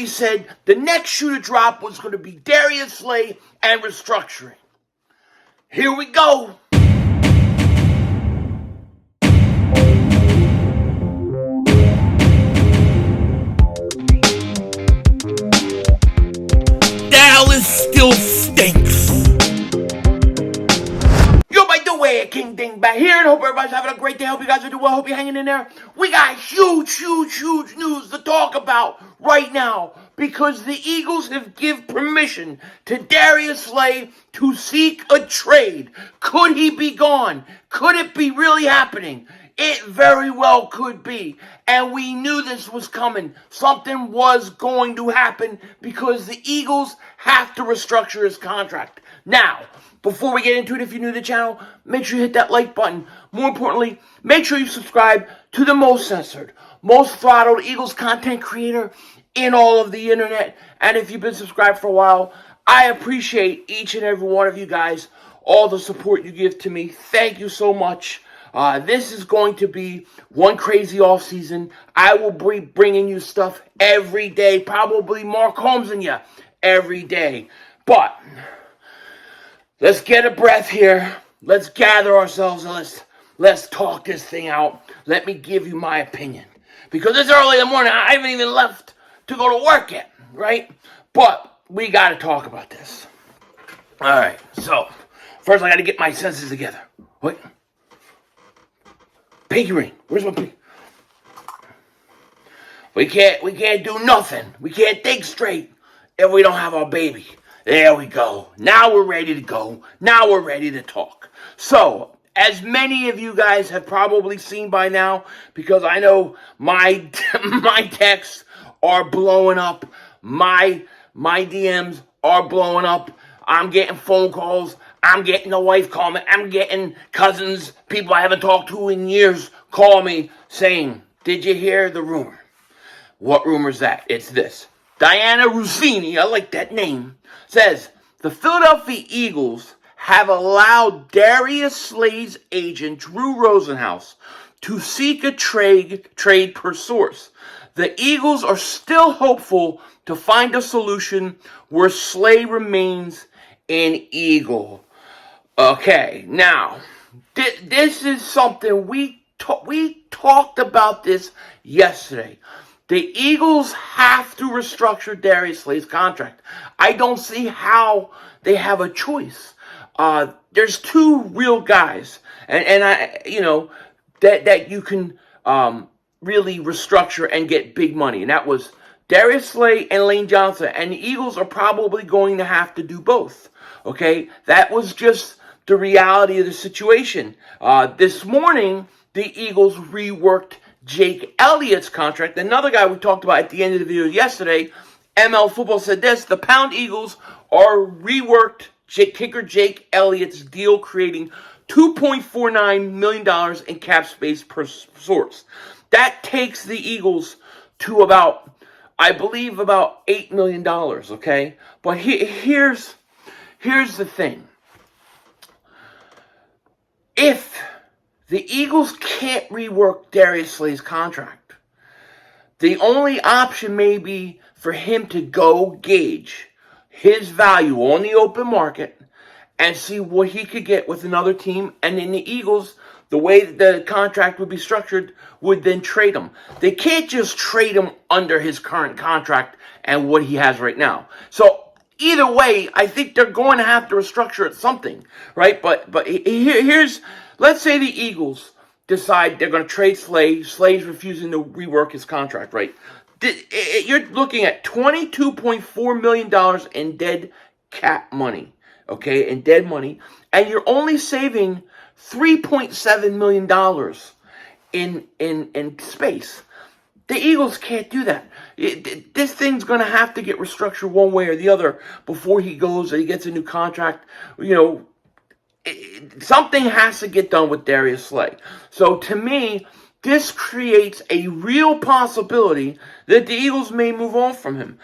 we said the next shoe to drop was going to be Darius Slay and restructuring. Here we go. Dallas still stinks. Yo, by the way, King Dingbat here, and hope everybody's having a great day. Hope you guys are doing well. Hope you're hanging in there. We got huge news to talk about right now because the Eagles have given permission to Darius Slay to seek a trade. Could he be gone? Could it be really happening? It very well could be. And we knew this was coming. Something was going to happen because the Eagles have to restructure his contract. Now, before we get into it, if you're new to the channel, make sure you hit that like button. More importantly, make sure you subscribe to the most censored, most throttled Eagles content creator in all of the internet. And if you've been subscribed for a while, I appreciate each and every one of you guys, all the support you give to me. Thank you so much. This is going to be one crazy offseason. I will be bringing you stuff every day, probably Mark Holmes and you every day. But let's get a breath here. Let's gather ourselves and let's talk this thing out. Let me give you my opinion. Because it's early in the morning. I haven't even left to go to work yet, right? But we got to talk about this. All right. So, first I got to get my senses together. Wait. Pinky ring. Where's my pinky? We can't do nothing. We can't think straight if we don't have our baby. There we go. Now we're ready to go. Now we're ready to talk. So, as many of you guys have probably seen by now, because I know my texts are blowing up, my DMs are blowing up. I'm getting phone calls. I'm getting a wife call me. I'm getting cousins, people I haven't talked to in years, call me saying, "Did you hear the rumor?" What rumor is that? It's this. Diana Russini, I like that name, says the Philadelphia Eagles have allowed Darius Slay's agent, Drew Rosenhaus, to seek a trade per source. The Eagles are still hopeful to find a solution where Slay remains an Eagle. Okay, now, this is something we talked about this yesterday. The Eagles have to restructure Darius Slay's contract. I don't see how they have a choice. There's two real guys, and I, that you can really restructure and get big money, and that was Darius Slay and Lane Johnson. And the Eagles are probably going to have to do both. Okay, that was just the reality of the situation. This morning, the Eagles reworked Jake Elliott's contract. Another guy we talked about at the end of the video yesterday, ML Football said this: the Pound Eagles are reworked kicker Jake Elliott's deal, creating $2.49 million in cap space per source. That takes the Eagles to about, I believe, about $8 million, okay? But here's the thing. If the Eagles can't rework Darius Slay's contract, the only option may be for him to go gauge his value on the open market and see what he could get with another team. And then the Eagles, the way that the contract would be structured, would then trade him. They can't just trade him under his current contract and what he has right now. So either way, I think they're going to have to restructure it something, right? But here's, let's say the Eagles decide they're going to trade Slay. Slay's refusing to rework his contract, right? You're looking at $22.4 million in dead cap money, okay, in dead money, and you're only saving $3.7 million in space. The Eagles can't do that. This thing's going to have to get restructured one way or the other before he goes and he gets a new contract. Something has to get done with Darius Slay. So to me, this creates a real possibility that the Eagles may move on from him.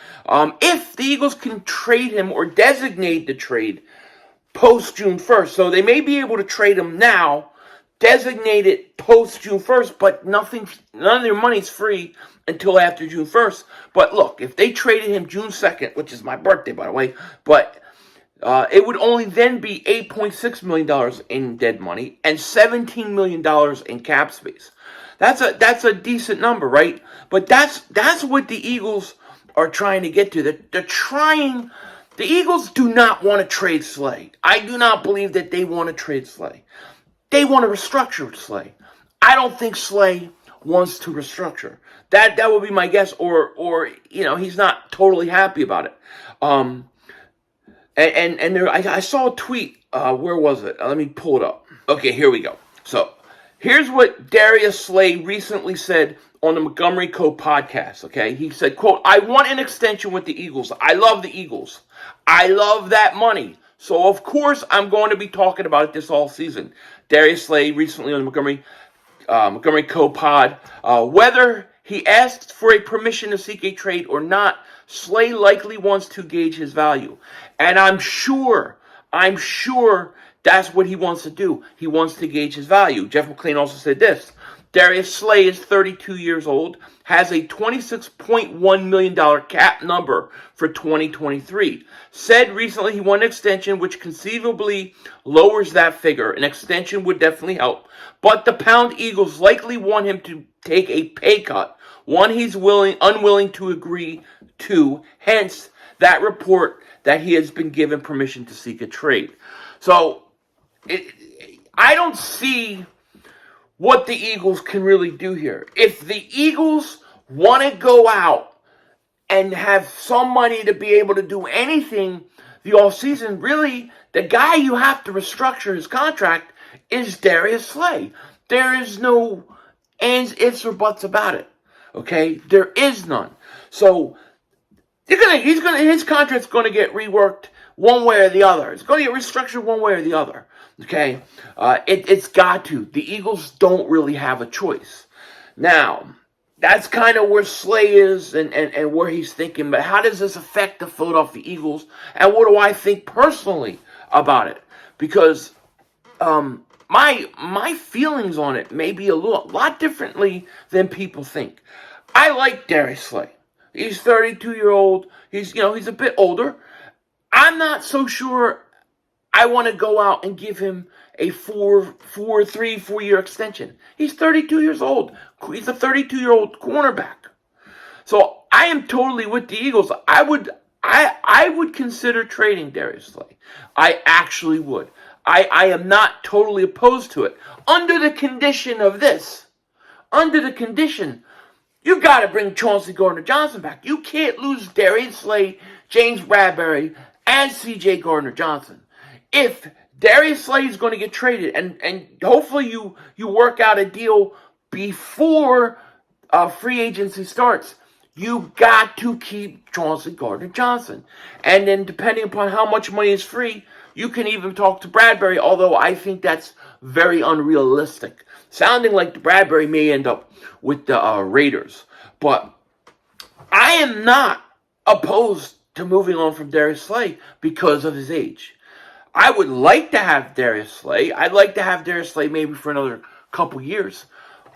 If the Eagles can trade him or designate the trade post June 1st, so they may be able to trade him now designated post June 1st, but none of their money's free until after June 1st. But look, if they traded him June 2nd, which is my birthday, by the way, but it would only then be $8.6 million in dead money and $17 million in cap space. That's a decent number, right? But that's what the Eagles are trying to get to. They're trying. The Eagles do not want to trade Slay. I do not believe that they want to trade Slay. They want to restructure Slay. I don't think Slay wants to restructure. That would be my guess, or he's not totally happy about it. I saw a tweet. Where was it? Let me pull it up. Okay, here we go. So here's what Darius Slay recently said on the Montgomery Co. podcast. Okay, he said, "Quote: I want an extension with the Eagles. I love the Eagles. I love that money. So of course I'm going to be talking about it this all season." Darius Slay recently on the Montgomery Co. pod. Whether he asked for a permission to seek a trade or not, Slay likely wants to gauge his value. And I'm sure that's what he wants to do. He wants to gauge his value. Jeff McClain also said this: Darius Slay is 32 years old, has a $26.1 million cap number for 2023. Said recently he won an extension, which conceivably lowers that figure. An extension would definitely help. But the Pound Eagles likely want him to take a pay cut, one he's unwilling to agree to. Hence, that report that he has been given permission to seek a trade. So, I don't see what the Eagles can really do here. If the Eagles want to go out and have some money to be able to do anything the offseason, really, the guy you have to restructure his contract is Darius Slay. There is no ands, ifs, or buts about it. Okay? There is none. So, his contract's going to get reworked one way or the other. It's going to get restructured one way or the other. Okay? It's got to. The Eagles don't really have a choice. Now, that's kind of where Slay is and where he's thinking. But how does this affect the Philadelphia Eagles? And what do I think personally about it? Because my feelings on it may be a lot differently than people think. I like Darius Slay. He's 32-year-old. He's a bit older. I'm not so sure I want to go out and give him a 4-year extension. He's 32 years old. He's a 32-year-old cornerback. So I am totally with the Eagles. I would consider trading Darius Slay. I actually would. I am not totally opposed to it. Under the condition of this. Under the condition, you got to bring Chauncey Gardner-Johnson back. You can't lose Darius Slay, James Bradbury, and C.J. Gardner-Johnson. If Darius Slay is going to get traded, and hopefully you work out a deal before free agency starts, you got to keep Chauncey Gardner-Johnson. And then depending upon how much money is free, you can even talk to Bradbury, although I think that's very unrealistic. Sounding like Bradbury may end up with the Raiders. But I am not opposed to moving on from Darius Slay because of his age. I would like to have Darius Slay. I'd like to have Darius Slay maybe for another couple years.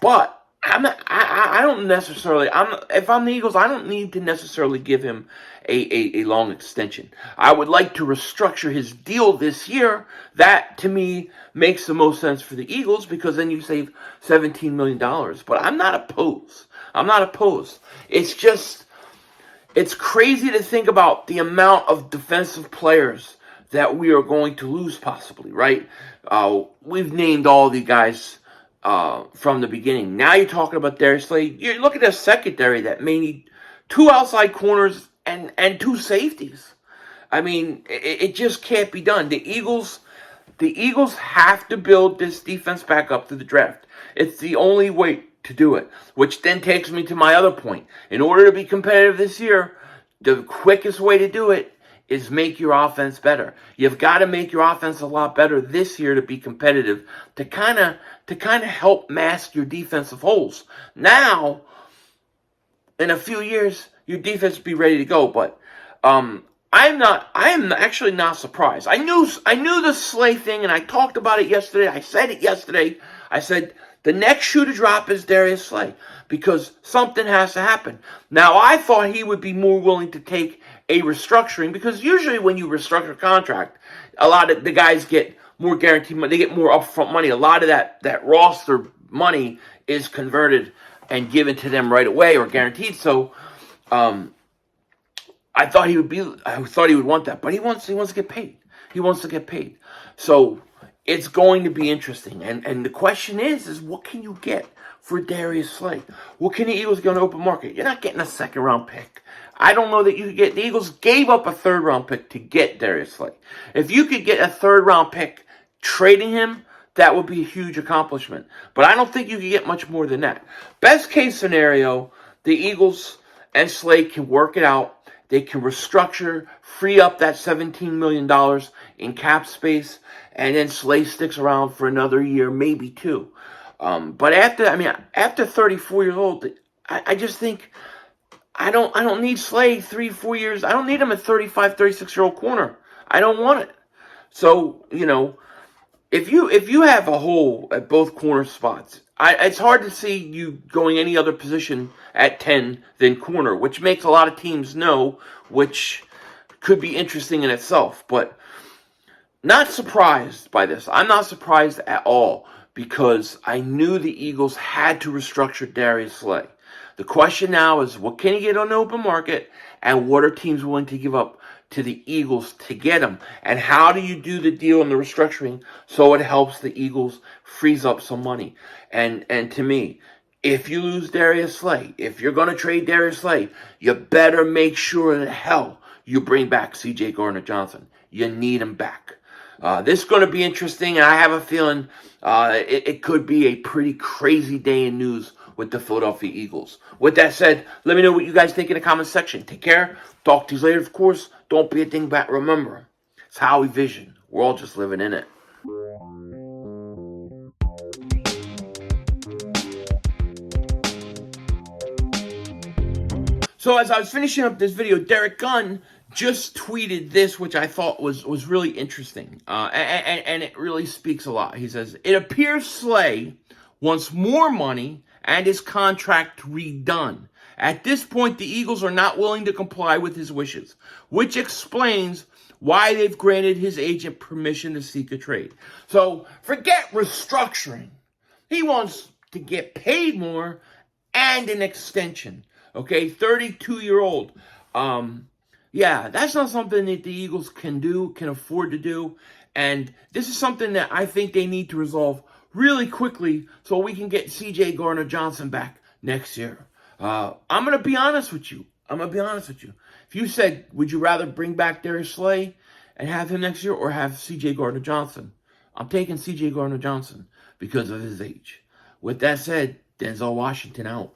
But I don't necessarily, if I'm the Eagles, I don't need to necessarily give him a long extension. I would like to restructure his deal this year. That, to me, makes the most sense for the Eagles because then you save $17 million. But I'm not opposed. It's just, it's crazy to think about the amount of defensive players that we are going to lose possibly, right? We've named all the guys from the beginning. Now you're talking about Darius Slay. You look at the secondary that may need 2 outside corners and 2 safeties. I mean, it just can't be done. The Eagles have to build this defense back up to the draft. It's the only way to do it, which then takes me to my other point. In order to be competitive this year, the quickest way to do it is make your offense better. You've got to make your offense a lot better this year to be competitive, to kind of help mask your defensive holes. Now, in a few years, your defense will be ready to go. But I am actually not surprised. I knew the Slay thing, and I talked about it yesterday. I said it yesterday. I said, the next shoe to drop is Darius Slay because something has to happen. Now, I thought he would be more willing to take a restructuring because usually when you restructure a contract, a lot of the guys get more guaranteed money. They get more upfront money. A lot of that roster money is converted and given to them right away or guaranteed. So, I thought he would want that, but he wants to get paid. He wants to get paid. So it's going to be interesting. And the question is what can you get for Darius Slay? What can the Eagles get on the open market? You're not getting a second-round pick. I don't know that you could get... The Eagles gave up a third-round pick to get Darius Slay. If you could get a third-round pick trading him, that would be a huge accomplishment. But I don't think you could get much more than that. Best case scenario, the Eagles and Slay can work it out. They can restructure, free up that $17 million in cap space, and then Slay sticks around for another year, maybe two. But after 34 years old, I just think I don't need Slay 3-4 years. I don't need him at 35, 36-year-old corner. I don't want it. So, if you have a hole at both corner spots, it's hard to see you going any other position at 10 than corner, which makes a lot of teams know, which could be interesting in itself. But not surprised by this. I'm not surprised at all because I knew the Eagles had to restructure Darius Slay. The question now is what can he get on the open market and what are teams willing to give up to the Eagles to get him? And how do you do the deal and the restructuring so it helps the Eagles freeze up some money? And to me, if you lose Darius Slay, if you're going to trade Darius Slay, you better make sure in hell you bring back C.J. Gardner-Johnson. You need him back. This is going to be interesting, and I have a feeling it could be a pretty crazy day in news with the Philadelphia Eagles. With that said, let me know what you guys think in the comment section. Take care. Talk to you later, of course. Don't be a dingbat. Remember, it's how we vision. We're all just living in it. So as I was finishing up this video, Derek Gunn just tweeted this, which I thought was really interesting. And it really speaks a lot. He says, it appears Slay wants more money and his contract redone. At this point, the Eagles are not willing to comply with his wishes, which explains why they've granted his agent permission to seek a trade. So forget restructuring. He wants to get paid more and an extension. Okay, 32-year-old. Yeah, that's not something that the Eagles can afford to do. And this is something that I think they need to resolve really quickly so we can get C.J. Gardner-Johnson back next year. I'm going to be honest with you. If you said, would you rather bring back Darius Slay and have him next year or have C.J. Gardner-Johnson? I'm taking C.J. Gardner-Johnson because of his age. With that said, Denzel Washington out.